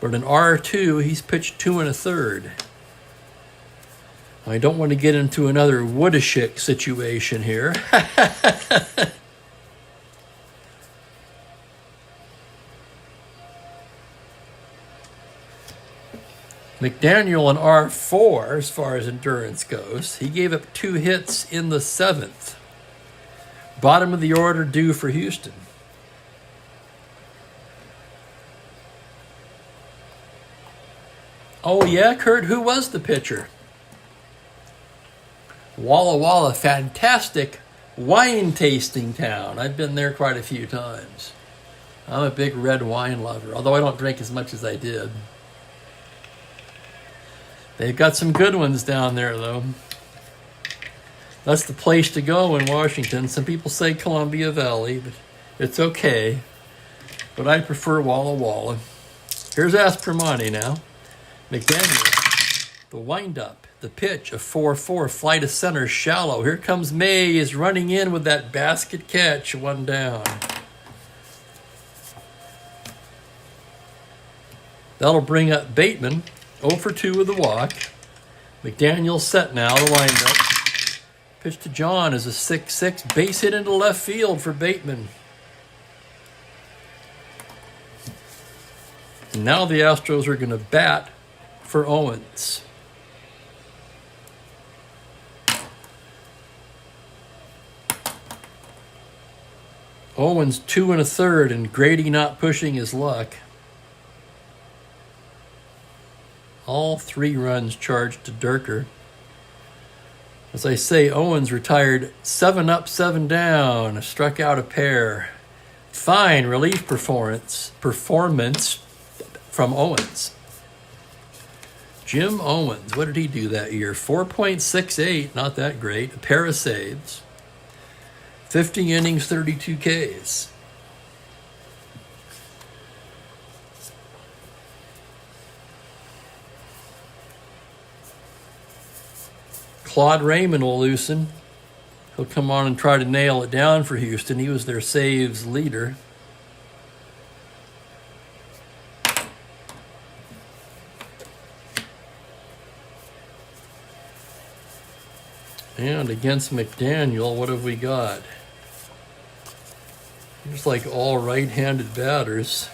But in R2, he's pitched 2 1/3. I don't want to get into another Woodashik situation here. McDaniel in R4, as far as endurance goes, he gave up 2 hits in the 7th. Bottom of the order due for Houston. Oh yeah, Kurt, who was the pitcher? Walla Walla, fantastic wine tasting town. I've been there quite a few times. I'm a big red wine lover, although I don't drink as much as I did. They've got some good ones down there, though. That's the place to go in Washington. Some people say Columbia Valley, but it's okay. But I prefer Walla Walla. Here's Aspromonte now. McDaniel, the windup, the pitch, a 4-4, fly to center, shallow. Here comes Mays running in with that basket catch, 1 down. That'll bring up Bateman. 0 for 2 with the walk. McDaniel set now, the windup. Pitch to John is a 6-6. Base hit into left field for Bateman. And now the Astros are going to bat for Owens. Owens 2 1/3, and Grady not pushing his luck. All 3 runs charged to Durker. As I say, Owens retired 7 up, 7 down, struck out a pair. Fine relief performance from Owens. Jim Owens, what did he do that year? 4.68, not that great. A pair of saves. 50 innings, 32 Ks. Claude Raymond will loosen. He'll come on and try to nail it down for Houston. He was their saves leader. And against McDaniel, what have we got? Just like all right-handed batters.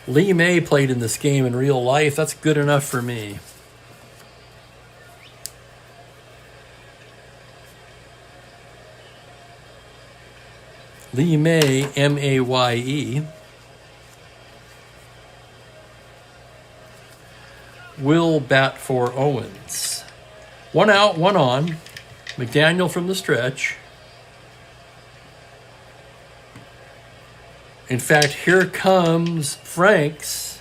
Lee May played in this game in real life. That's good enough for me. Lee May, M-A-Y-E. Will bat for Owens. 1 out, 1 on. McDaniel from the stretch. In fact, here comes Franks,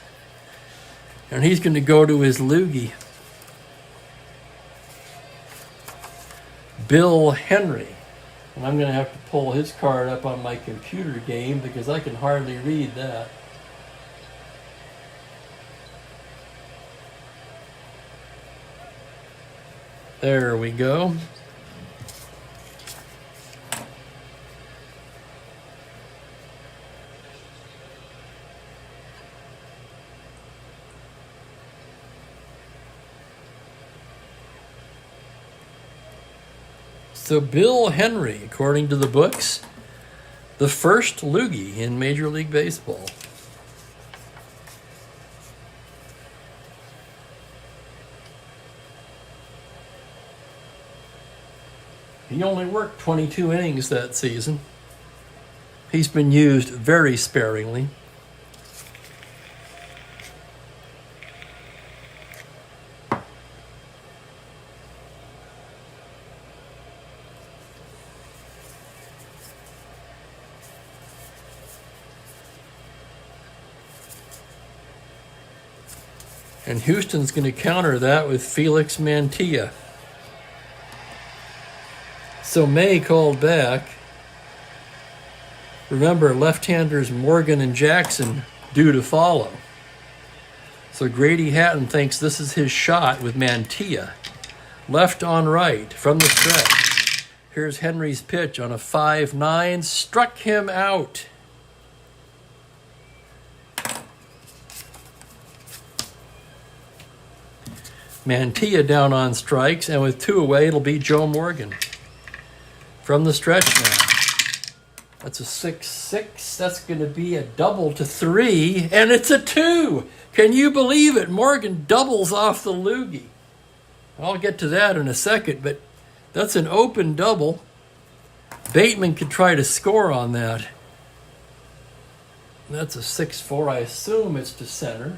and he's going to go to his loogie. Bill Henry. And I'm going to have to pull his card up on my computer game because I can hardly read that. There we go. So Bill Henry, according to the books, the first loogie in Major League Baseball. He only worked 22 innings that season. He's been used very sparingly. And Houston's going to counter that with Felix Mantilla. So May called back. Remember, left-handers Morgan and Jackson due to follow. So Grady Hatton thinks this is his shot with Mantilla. Left on right from the stretch. Here's Henry's pitch on a 5-9. Struck him out. Mantilla down on strikes, and with 2 away, it'll be Joe Morgan. From the stretch now. That's a 6-6. That's going to be a double to 3, and it's a 2. Can you believe it? Morgan doubles off the loogie. I'll get to that in a second, but that's an open double. Bateman could try to score on that. That's a 6-4. I assume it's to center.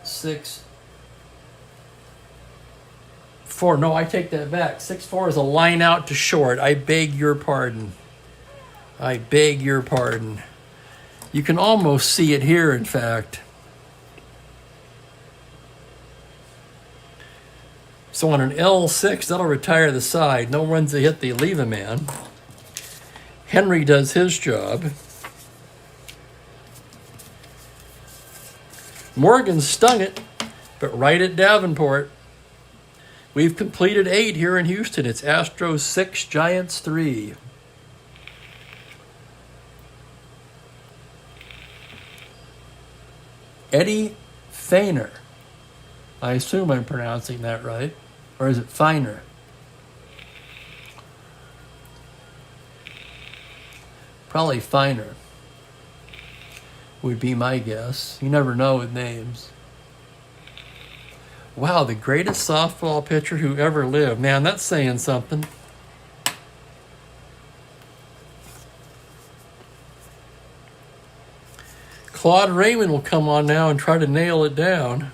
6-4. No, I take that back. 6-4 is a line out to short. I beg your pardon. I beg your pardon. You can almost see it here, in fact. So on an L6, that'll retire the side. No runs to hit, they leave a man. Henry does his job. Morgan stung it, but right at Davenport. We've completed 8 here in Houston. It's Astros 6, Giants 3. Eddie Feiner. I assume I'm pronouncing that right. Or is it Feiner? Probably Feiner would be my guess. You never know with names. Wow, the greatest softball pitcher who ever lived. Man, that's saying something. Claude Raymond will come on now and try to nail it down.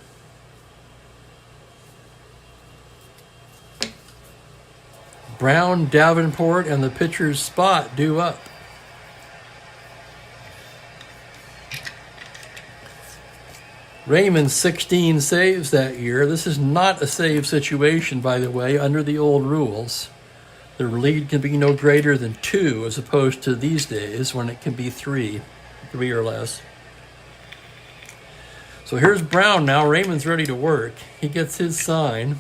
Brown, Davenport, and the pitcher's spot due up. Raymond 16 saves that year. This is not a save situation, by the way, under the old rules. The lead can be no greater than 2 as opposed to these days when it can be 3 or less. So here's Brown now. Raymond's ready to work. He gets his sign.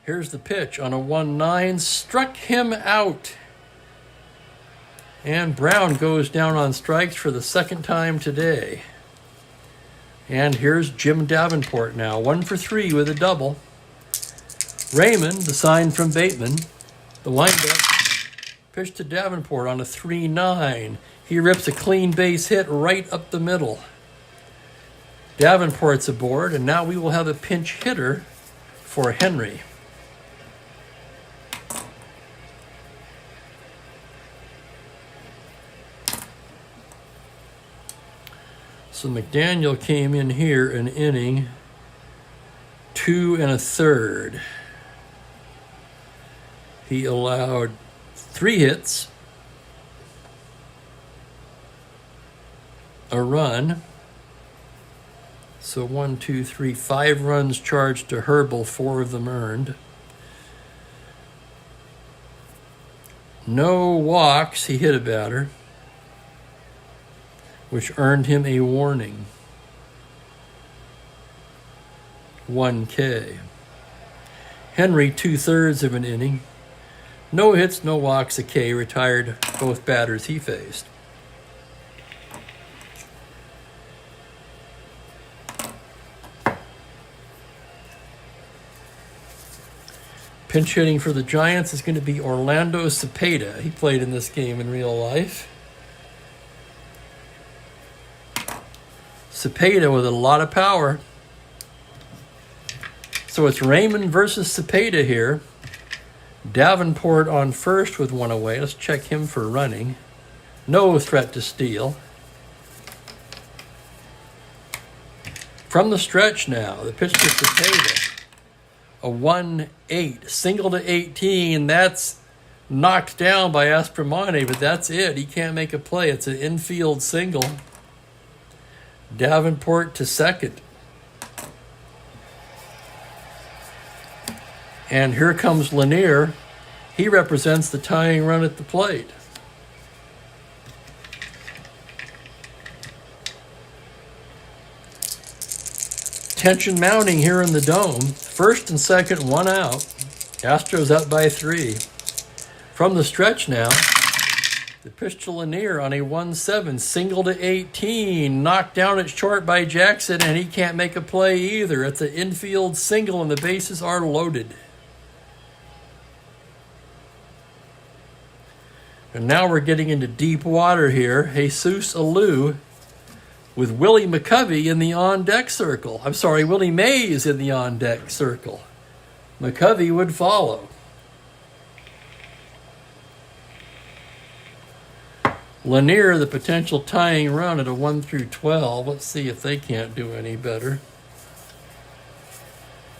Here's the pitch on a 1-9. Struck him out. And Brown goes down on strikes for the second time today. And here's Jim Davenport now. 1 for 3 with a double. Raymond, the sign from Bateman. The windup. Pitch to Davenport on a 3-9. He rips a clean base hit right up the middle. Davenport's aboard, and now we will have a pinch hitter for Henry. So McDaniel came in here an inning, 2 1/3. He allowed 3 hits, a run. So 1, 2, 3, 5 runs charged to Herbal, 4 of them earned. No walks, he hit a batter, which earned him a warning. 1 K. Henry, 2/3 of an inning. No hits, no walks, a K, retired both batters he faced. Pinch hitting for the Giants is going to be Orlando Cepeda. He played in this game in real life. Cepeda with a lot of power. So it's Raymond versus Cepeda here. Davenport on first with 1 away. Let's check him for running. No threat to steal. From the stretch now, the pitch to Cepeda. A 1-8, single to 18. That's knocked down by Aspromonte, but that's it. He can't make a play. It's an infield single. Davenport to second. And here comes Lanier. He represents the tying run at the plate. Tension mounting here in the Dome. First and second, 1 out. Astros up by 3. From the stretch now, the pitch to Lanier on a 1-7, single to 18, knocked down at short by Jackson, and he can't make a play either. It's an infield single, and the bases are loaded. And now we're getting into deep water here. Jesus Alou with Willie McCovey in the on-deck circle. I'm sorry, Willie Mays in the on-deck circle. McCovey would follow. Lanier, the potential tying run at a 1 through 12. Let's see if they can't do any better.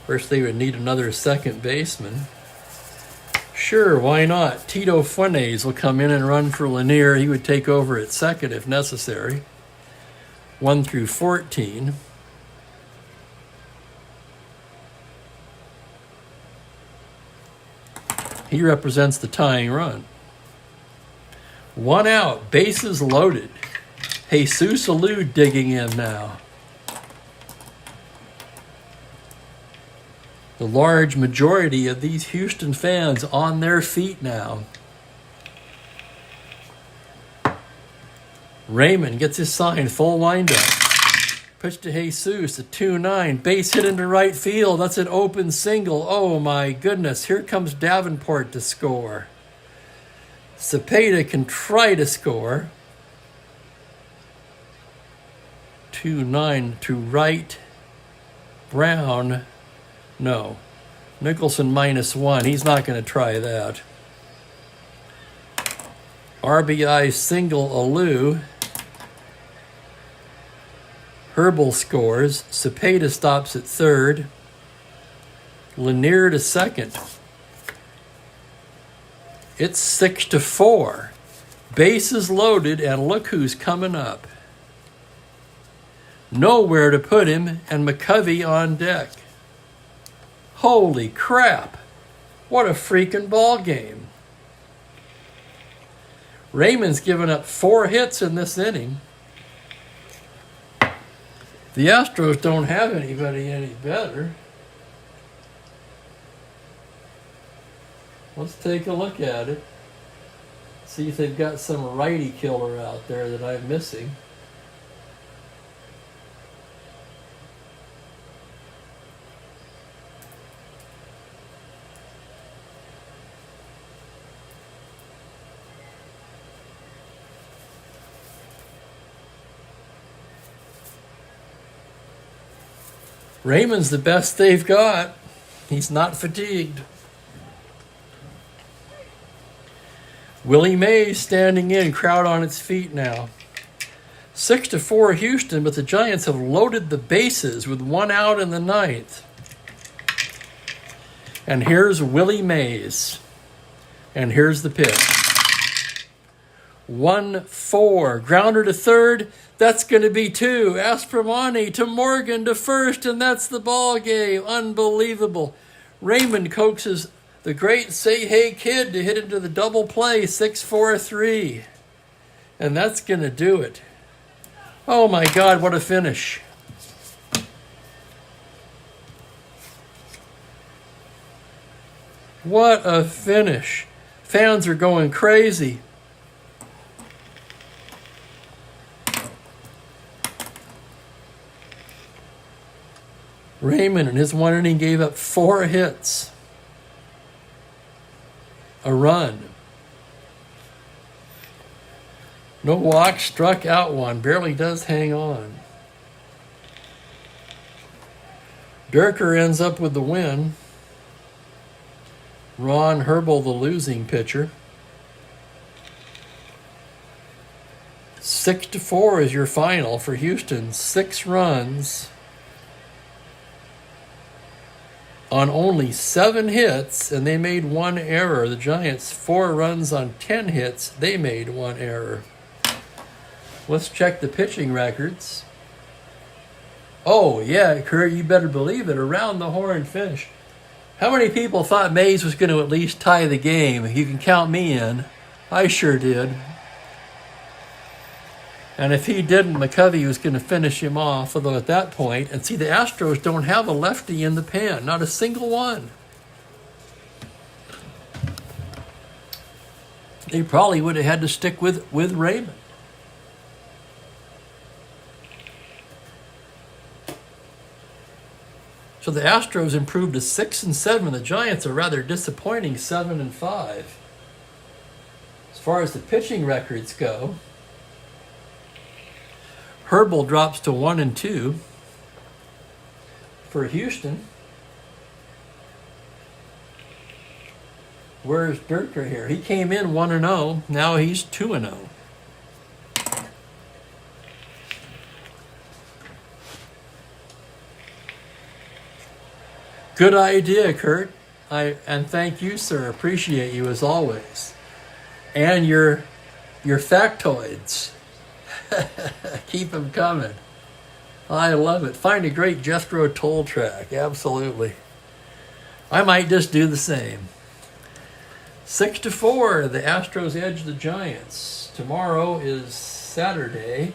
First, they would need another second baseman. Sure, why not? Tito Funes will come in and run for Lanier. He would take over at second if necessary. 1 through 14. He represents the tying run. 1 out, bases loaded. Jesus Alou digging in now. The large majority of these Houston fans on their feet now. Raymond gets his sign, full windup. Pitch to Jesus, a 2-9, base hit into right field. That's an open single. Oh my goodness, here comes Davenport to score. Cepeda can try to score. 2-9 to right. Brown, no. Nicholson -1. He's not going to try that. RBI single Alou. Herbal scores. Cepeda stops at third. Lanier to second. It's 6-4. Bases loaded, and look who's coming up. Nowhere to put him, and McCovey on deck. Holy crap. What a freaking ball game. Raymond's given up 4 hits in this inning. The Astros don't have anybody any better. Let's take a look at it. See if they've got some righty killer out there that I'm missing. Raymond's the best they've got. He's not fatigued. Willie Mays standing in, crowd on its feet now. 6-4 Houston, but the Giants have loaded the bases with 1 out in the 9th. And here's Willie Mays. And here's the pitch. 1-4. Grounder to third. That's going to be 2. Aspromani to Morgan to first, and that's the ball game. Unbelievable. Raymond coaxes the great Say Hey Kid to hit into the double play, 6-4-3. And that's going to do it. Oh my God, what a finish. What a finish. Fans are going crazy. Raymond in his 1 inning gave up 4 hits. A run. No walks, struck out 1. Barely does hang on. Durker ends up with the win. Ron Herbal, the losing pitcher. 6-4 is your final for Houston. 6 runs on only 7 hits, and they made 1 error. The Giants, 4 runs on 10 hits. They made 1 error. Let's check the pitching records. Oh, yeah, Kurt, you better believe it. Around the horn finish. How many people thought Mays was going to at least tie the game? You can count me in. I sure did. And if he didn't, McCovey was going to finish him off, although at that point, and see, the Astros don't have a lefty in the pen, not a single one. They probably would have had to stick with Raymond. So the Astros improved to 6-7. The Giants are rather disappointing, 7-5. As far as the pitching records go, Herbal drops to 1-2 for Houston. Where's Durker here? He came in 1-0. Now he's 2-0. Good idea, Kurt. And thank you, sir. Appreciate you as always. And your factoids. Keep them coming. I love it. Find a great Jethro Tull track. Absolutely. I might just do the same. 6-4. The Astros edge the Giants. Tomorrow is Saturday.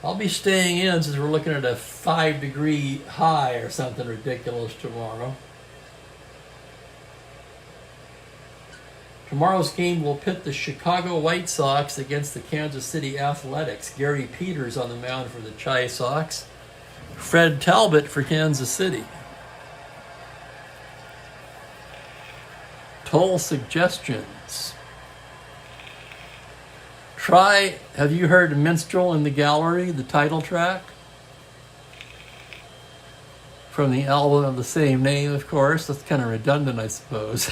I'll be staying in since we're looking at a 5-degree high or something ridiculous tomorrow. Tomorrow's game will pit the Chicago White Sox against the Kansas City Athletics. Gary Peters on the mound for the Chi Sox. Fred Talbot for Kansas City. Toll suggestions. Have you heard Minstrel in the Gallery, the title track? From the album of the same name, of course. That's kind of redundant, I suppose.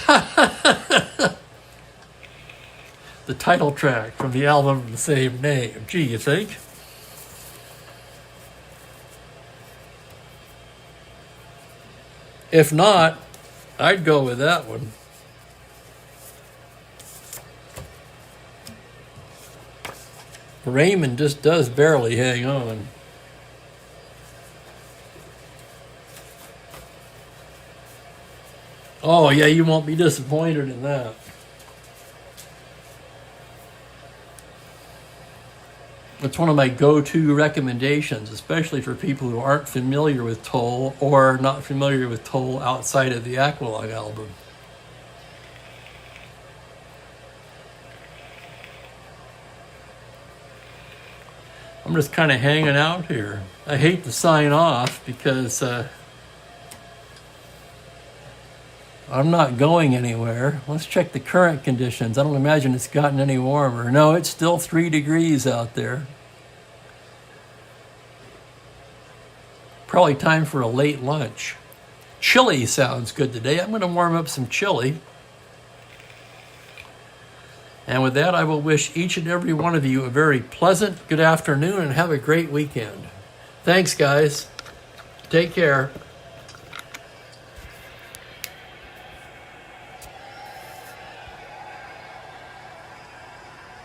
The title track from the album of the same name. Gee, you think? If not, I'd go with that one. Raymond just does barely hang on. Oh, yeah, you won't be disappointed in that. It's one of my go-to recommendations, especially for people who aren't familiar with Toll or not familiar with Toll outside of the Aqualung album. I'm just kind of hanging out here. I hate to sign off because I'm not going anywhere. Let's check the current conditions. I don't imagine it's gotten any warmer. No, it's still 3 degrees out there. Probably time for a late lunch. Chili sounds good today. I'm going to warm up some chili. And with that, I will wish each and every one of you a very pleasant good afternoon and have a great weekend. Thanks, guys. Take care.